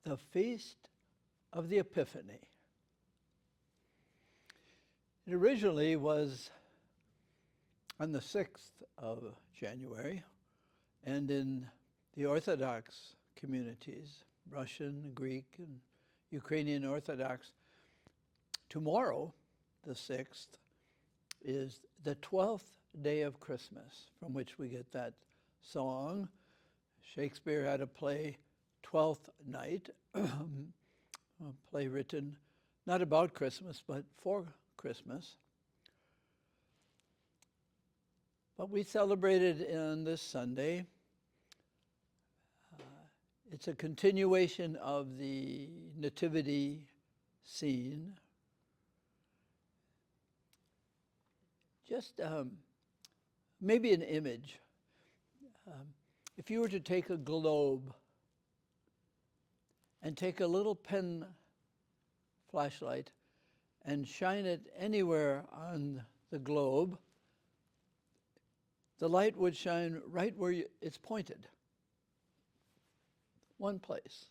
the Feast of the Epiphany. It originally was on the 6th of January, and in the Orthodox communities, Russian, Greek, and Ukrainian Orthodox, tomorrow, the 6th, is the 12th day of Christmas, from which we get that song. Shakespeare had a play, Twelfth Night, a play written not about Christmas, but for Christmas. But we celebrated on this Sunday. It's a continuation of the nativity scene. Just maybe an image. If you were to take a globe and take a little pen flashlight and shine it anywhere on the globe, the light would shine right where it's pointed. One place.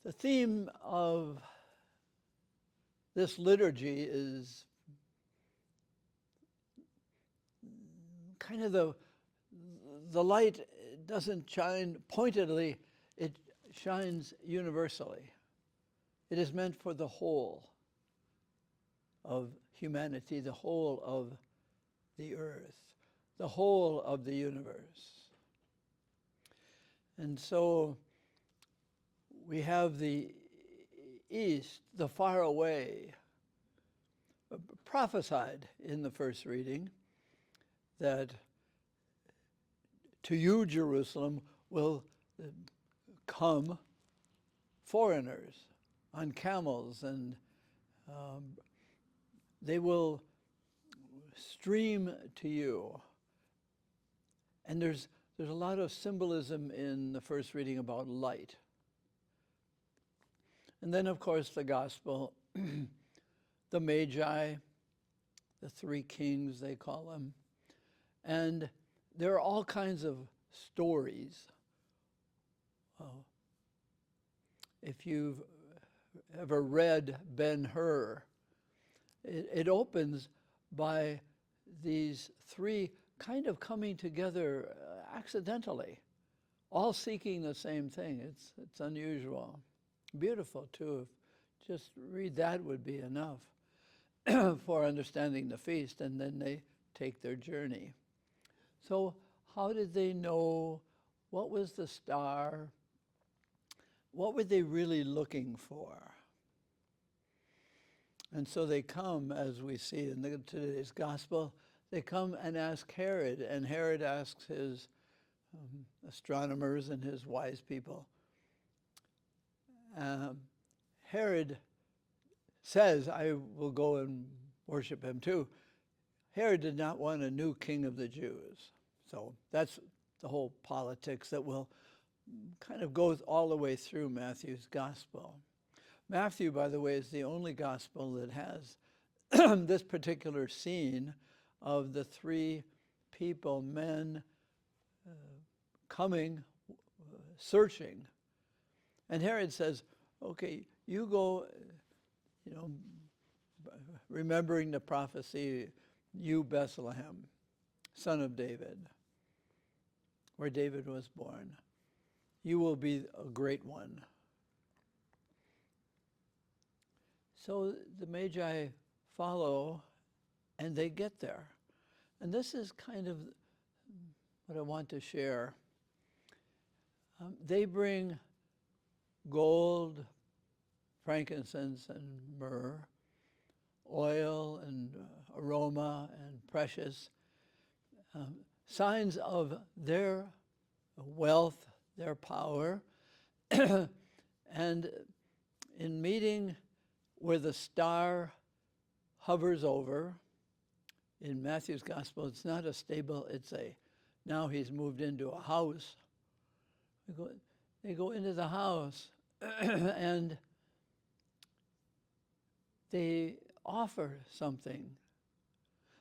The theme of this liturgy is kind of the light doesn't shine pointedly, it shines universally. It is meant for the whole of humanity, the whole of the earth, the whole of the universe. And so we have the east, the far away, prophesied in the first reading that to you, Jerusalem, will come foreigners on camels, and they will stream to you. And there's a lot of symbolism in the first reading about light. And then, of course, the gospel, the Magi, the three kings, they call them. And there are all kinds of stories. If you've ever read Ben-Hur, it opens by these three kind of coming together accidentally, all seeking the same thing. It's unusual. Beautiful, too. Just read that would be enough for understanding the feast, and then they take their journey. So how did they know? What was the star? What were they really looking for? And so they come, as we see in today's gospel, they come and ask Herod, and Herod asks his astronomers and his wise people. Herod says, I will go and worship him too. Herod did not want a new king of the Jews. So that's the whole politics that will kind of go all the way through Matthew's gospel. Matthew, by the way, is the only gospel that has this particular scene of the three people, men, coming, searching. And Herod says, okay, you go, remembering the prophecy, you Bethlehem, son of David, where David was born. You will be a great one. So the Magi follow, and they get there. And this is kind of what I want to share. They bring gold, frankincense, and myrrh, oil and aroma and precious, signs of their wealth, their power. And in meeting where the star hovers over, in Matthew's gospel, it's not a stable, now he's moved into a house. They go into the house and they offer something.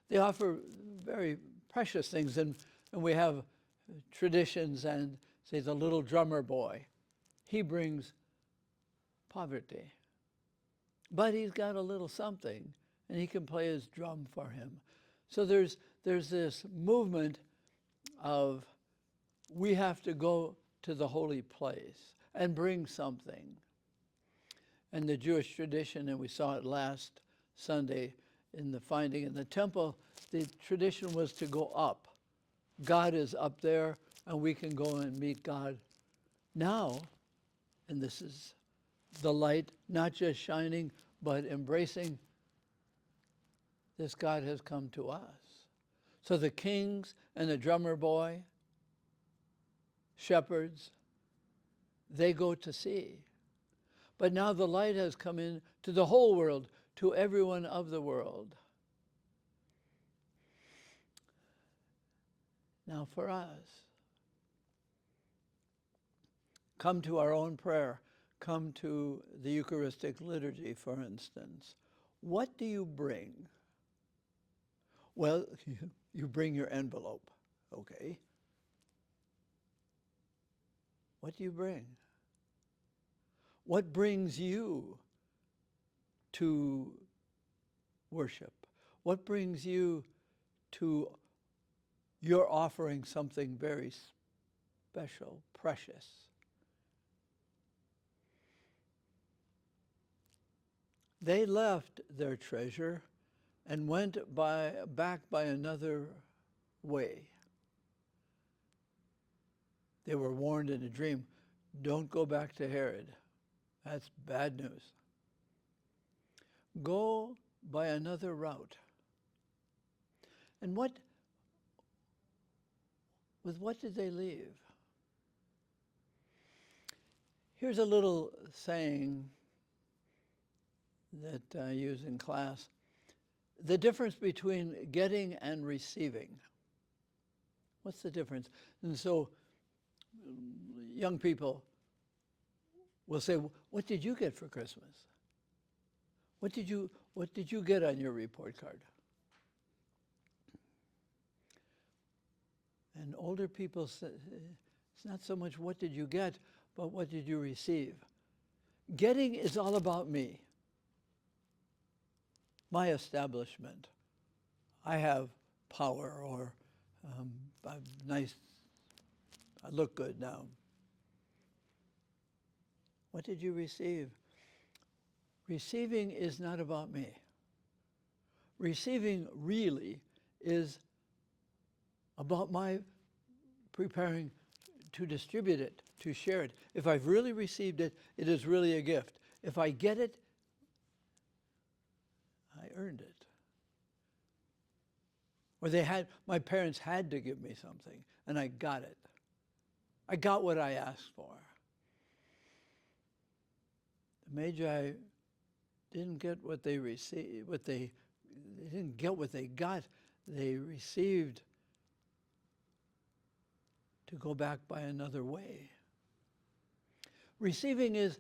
They offer very precious things, and we have traditions and say the little drummer boy, he brings poverty. But he's got a little something, and he can play his drum for him. So there's this movement of we have to go to the holy place and bring something. And the Jewish tradition, and we saw it last Sunday in the finding in the temple, the tradition was to go up. God is up there, and we can go and meet God now. And this is the light, not just shining, but embracing this God has come to us. So the kings and the drummer boy, shepherds, they go to see. But now the light has come in to the whole world, to everyone of the world. Now for us, come to our own prayer. Come to the Eucharistic liturgy, for instance. What do you bring? Well, you bring your envelope, okay? What do you bring? What brings you to worship? What brings you to your offering something very special, precious? They left their treasure and went back by another way. They were warned in a dream, don't go back to Herod. That's bad news. Go by another route. And with what did they leave? Here's a little saying that I use in class. The difference between getting and receiving. What's the difference? And so young people will say, what did you get for Christmas? What did you get on your report card? And older people say, it's not so much what did you get, but what did you receive? Getting is all about me. My establishment. I have power, or I'm nice, I look good now. What did you receive? Receiving is not about me. Receiving really is about my preparing to distribute it, to share it. If I've really received it, it is really a gift. If I get it, I earned it. Or my parents had to give me something, and I got it. I got what I asked for. The Magi didn't get what they received, they didn't get what they got. They received to go back by another way. Receiving is,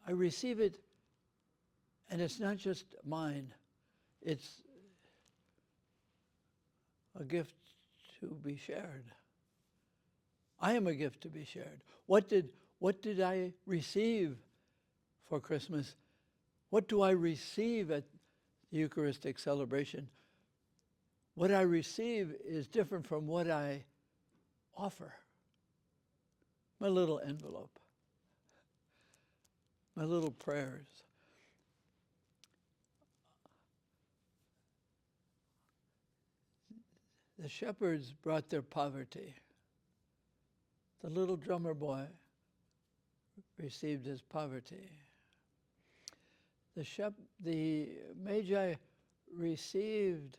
I receive it, and it's not just mine. It's a gift to be shared. I am a gift to be shared. What did I receive for Christmas? What do I receive at the Eucharistic celebration? What I receive is different from what I offer. My little envelope, my little prayers. The shepherds brought their poverty. The little drummer boy received his poverty. The Magi received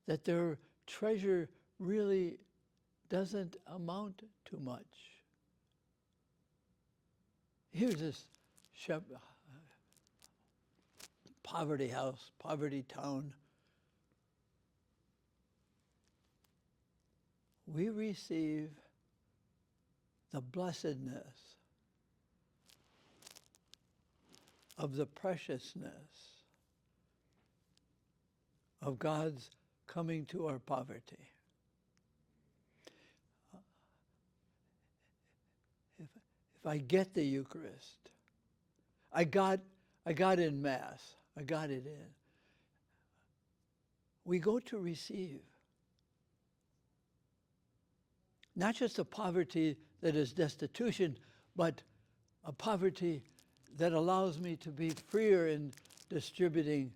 that their treasure really doesn't amount to much. Here's this poverty house, poverty town. We receive the blessedness of the preciousness of God's coming to our poverty. if I get the Eucharist, I got in Mass, I got it in. We go to receive. Not just a poverty that is destitution, but a poverty that allows me to be freer in distributing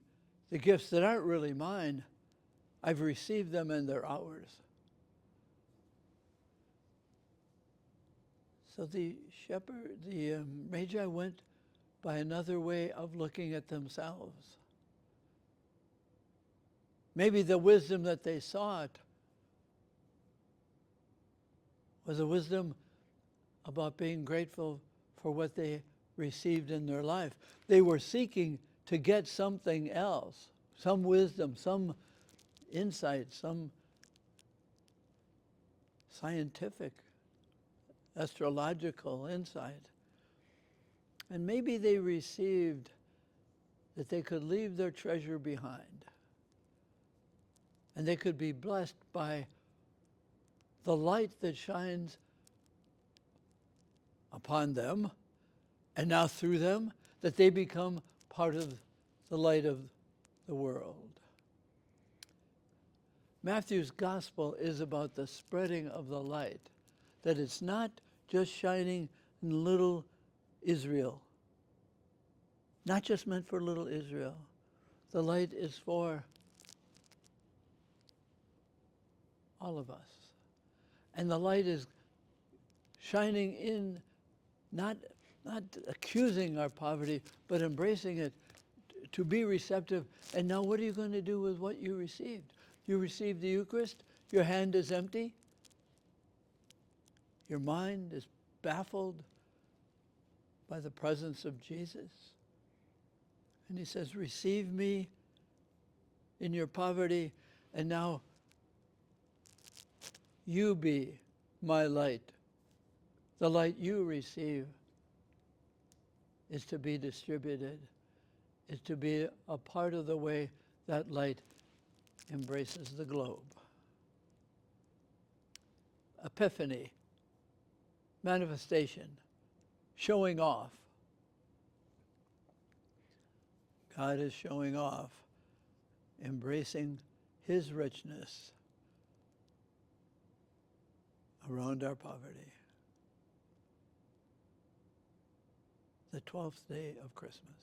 the gifts that aren't really mine. I've received them and they're ours. So the Magi went by another way of looking at themselves. Maybe the wisdom that they sought was a wisdom about being grateful for what they received in their life. They were seeking to get something else, some wisdom, some insight, some scientific, astrological insight. And maybe they received that they could leave their treasure behind. And they could be blessed by the light that shines upon them, and now through them, that they become part of the light of the world. Matthew's gospel is about the spreading of the light, that it's not just shining in little Israel, not just meant for little Israel. The light is for all of us. And the light is shining in, not accusing our poverty, but embracing it, to be receptive. And now what are you going to do with what you received? You received the Eucharist, your hand is empty, your mind is baffled by the presence of Jesus. And he says, receive me in your poverty, and now you be my light. The light you receive is to be distributed, is to be a part of the way that light embraces the globe. Epiphany, manifestation, showing off. God is showing off, embracing his richness around our poverty. The 12th day of Christmas.